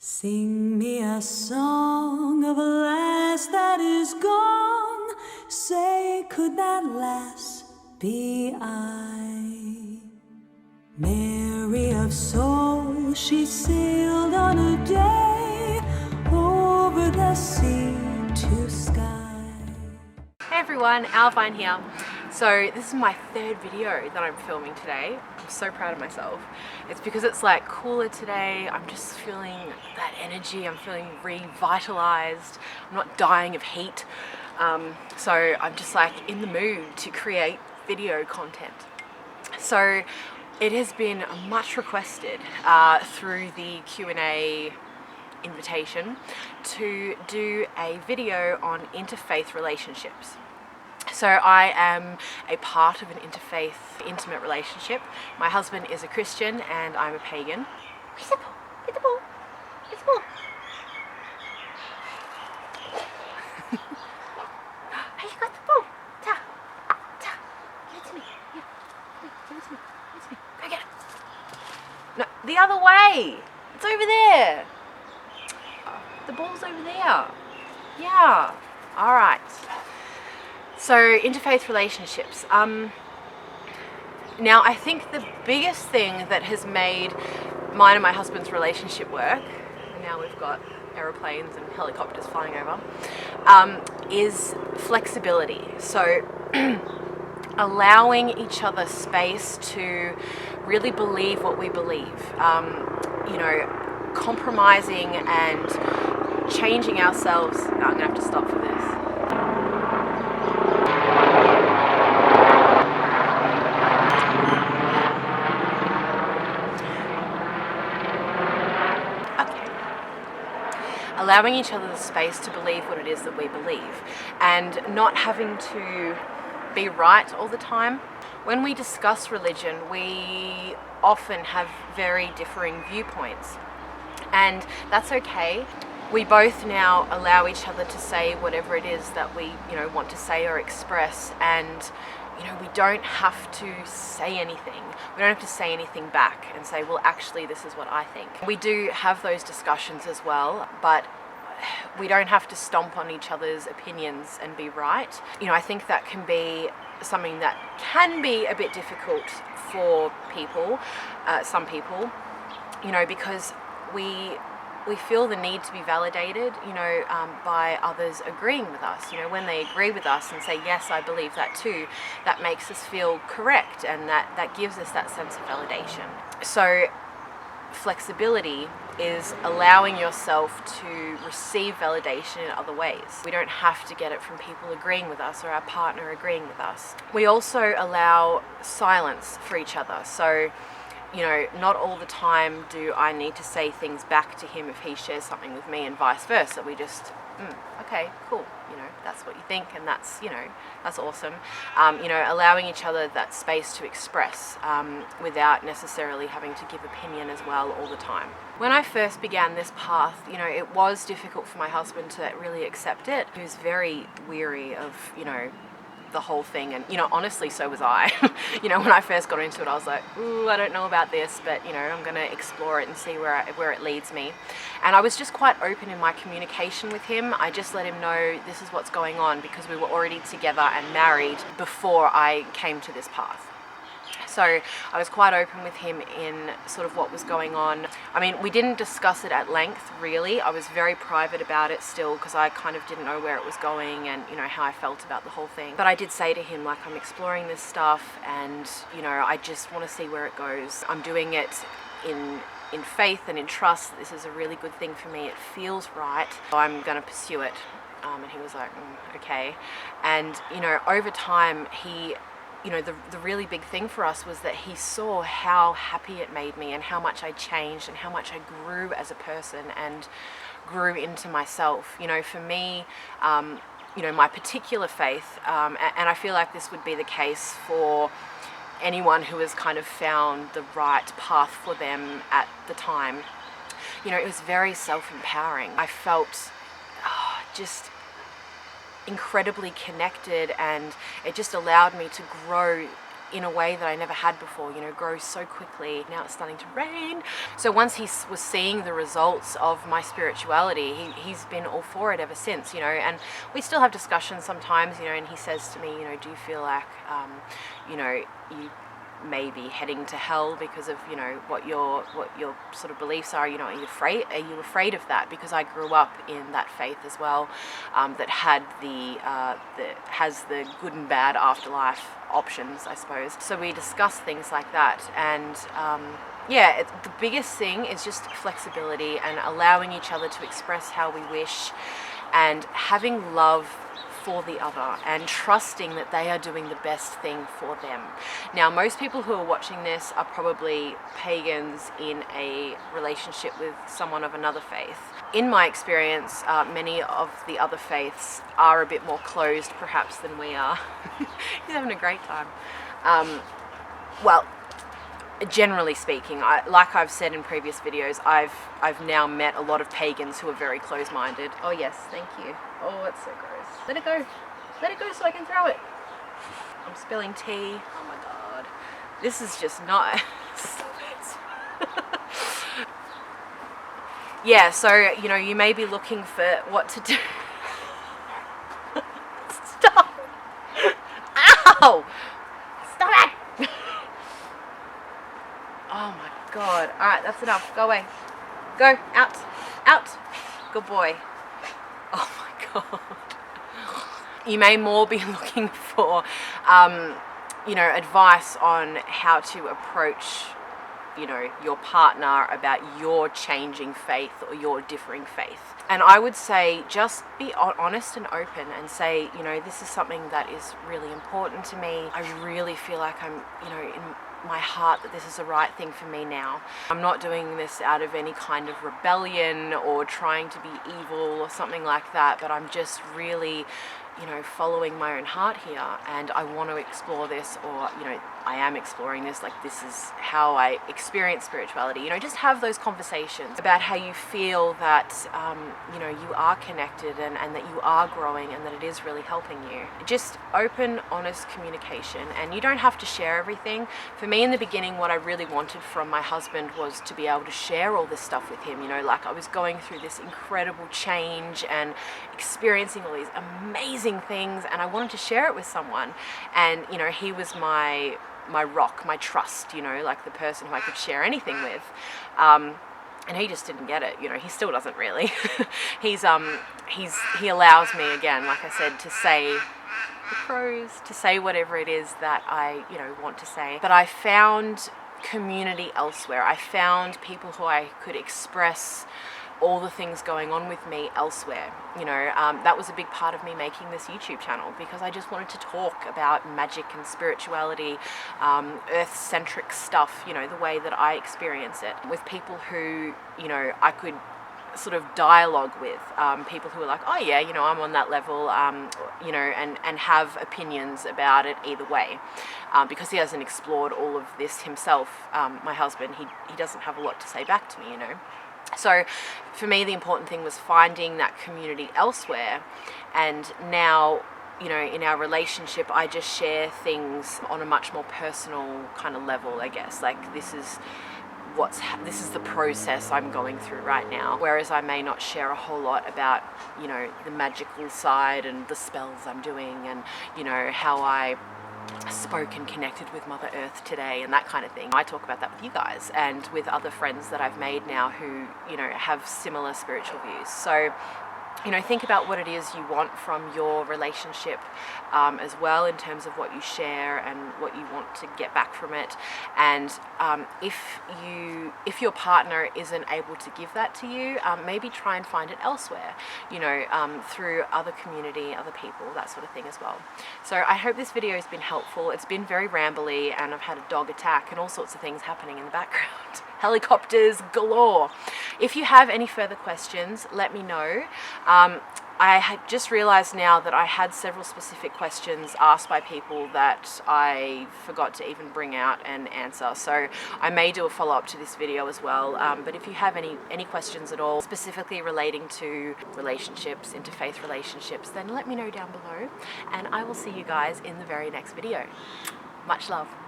Sing me a song of a lass that is gone. Say, could that lass be I? Mary of soul, she sailed on a day over the sea to sky. Hey everyone, Owlvine here. So this is my third video that I'm filming today. I'm so proud of myself. It's because it's like cooler today. I'm just feeling that energy. I'm feeling revitalized. I'm not dying of heat. So I'm just like in the mood to create video content. So it has been much requested through the Q&A invitation to do a video on interfaith relationships. So I am a part of an interfaith intimate relationship. My husband is a Christian and I'm a pagan. Where's the ball? Where's the ball? Where's the ball? Hey, you got the ball. Ta. Ta. Give it to me. Here. Give it to me. Give it to me. Go get it. No, the other way. It's over there. The ball's over there. Yeah. All right. So interfaith relationships. Now I think the biggest thing that has made mine and my husband's relationship work, and now we've got aeroplanes and helicopters flying over, is flexibility. So allowing each other space to really believe what we believe. Compromising and changing ourselves. No, I'm gonna have to stop for this. Allowing each other the space to believe what it is that we believe and not having to be right all the time. When we discuss religion, we often have very differing viewpoints, and that's okay. We both now allow each other to say whatever it is that we want to say or express, and we don't have to say anything. We don't have to say anything back and say, well, actually, this is what I think. We do have those discussions as well, but we don't have to stomp on each other's opinions and be right. I think that can be something that can be a bit difficult for people, some people, because we feel the need to be validated, by others agreeing with us. When they agree with us and say, yes, I believe that too, that makes us feel correct, and that gives us that sense of validation. So flexibility is allowing yourself to receive validation in other ways. We don't have to get it from people agreeing with us or our partner agreeing with us. We also allow silence for each other. So not all the time do I need to say things back to him if he shares something with me, and vice versa. We just, okay, cool. That's what you think, and that's awesome. Allowing each other that space to express without necessarily having to give opinion as well all the time. When I first began this path, it was difficult for my husband to really accept it. He was very weary of, the whole thing, and honestly, so was I. When I first got into it, I was like, ooh, I don't know about this, but I'm gonna explore it and see where it leads me. And I was just quite open in my communication with him. I just let him know this is what's going on, because we were already together and married before I came to this path. So I was quite open with him in sort of what was going on. I mean, we didn't discuss it at length, really. I was very private about it still, because I kind of didn't know where it was going and, how I felt about the whole thing. But I did say to him, like, I'm exploring this stuff, and, I just want to see where it goes. I'm doing it in faith and in trust that this is a really good thing for me. It feels right. So I'm going to pursue it. And he was like, okay. And, over time, the really big thing for us was that he saw how happy it made me, and how much I changed, and how much I grew as a person and grew into myself. For me, my particular faith, and I feel like this would be the case for anyone who has kind of found the right path for them at the time, it was very self-empowering. I felt just incredibly connected, and it just allowed me to grow in a way that I never had before, you know, grow so quickly. Now it's starting to rain. So once he was seeing the results of my spirituality, he's been all for it ever since, you know, and we still have discussions sometimes, you know, and he says to me, you know, do you feel like, you know, you may be heading to hell because of, you know, what your sort of beliefs are, you know, are you afraid of that? Because I grew up in that faith as well, that has the good and bad afterlife options, I suppose. So we discuss things like that, and yeah, the biggest thing is just flexibility and allowing each other to express how we wish, and having love for the other and trusting that they are doing the best thing for them. Now, most people who are watching this are probably pagans in a relationship with someone of another faith. In my experience, many of the other faiths are a bit more closed perhaps than we are. He's having a great time. Well, generally speaking, like I've said in previous videos, I've now met a lot of pagans who are very close-minded. Oh yes, thank you. Oh, it's so gross. Let it go. Let it go so I can throw it. I'm spilling tea. Oh my god. This is just not... Yeah, so, you know, you may be looking for what to do. Stop! Ow! Stop it! Oh my god. Alright, that's enough. Go away. Go. Out. Out. Good boy. Oh my god. You may more be looking for, you know, advice on how to approach, you know, your partner about your changing faith or your differing faith. And I would say just be honest and open and say, you know, this is something that is really important to me. I really feel like I'm, you know, in my heart that this is the right thing for me now. I'm not doing this out of any kind of rebellion or trying to be evil or something like that, but I'm just really, you know, following my own heart here, and I want to explore this, or, you know, I am exploring this, like this is how I experience spirituality. You know, just have those conversations about how you feel that, you know, you are connected and that you are growing and that it is really helping you. Just open, honest communication, and you don't have to share everything. For me in the beginning, what I really wanted from my husband was to be able to share all this stuff with him, you know, like I was going through this incredible change and experiencing all these amazing things, and I wanted to share it with someone. And, you know, he was my rock, my trust, you know, like the person who I could share anything with. And he just didn't get it, you know, he still doesn't really. He allows me, again, like I said, to say the crows, to say whatever it is that I, you know, want to say. But I found community elsewhere. I found people who I could express all the things going on with me elsewhere. You know, that was a big part of me making this YouTube channel, because I just wanted to talk about magic and spirituality, earth-centric stuff, you know, the way that I experience it, with people who, you know, I could sort of dialogue with, people who are like, oh yeah, you know, I'm on that level, you know, and have opinions about it either way, because he hasn't explored all of this himself. My husband, he doesn't have a lot to say back to me, you know. So for me, the important thing was finding that community elsewhere. And now, you know, in our relationship, I just share things on a much more personal kind of level, I guess. Like, this is the process I'm going through right now. Whereas I may not share a whole lot about, you know, the magical side and the spells I'm doing, and, you know, how I spoke and connected with Mother Earth today and that kind of thing. I talk about that with you guys and with other friends that I've made now who, you know, have similar spiritual views. So, you know, think about what it is you want from your relationship, as well, in terms of what you share and what you want to get back from it. And if your partner isn't able to give that to you, maybe try and find it elsewhere, you know, through other community, other people, that sort of thing as well. So I hope this video has been helpful. It's been very rambly, and I've had a dog attack and all sorts of things happening in the background. Helicopters galore. If you have any further questions, let me know. I had just realized now that I had several specific questions asked by people that I forgot to even bring out and answer. So I may do a follow-up to this video as well. But if you have any questions at all, specifically relating to relationships, interfaith relationships, then let me know down below. And I will see you guys in the very next video. Much love.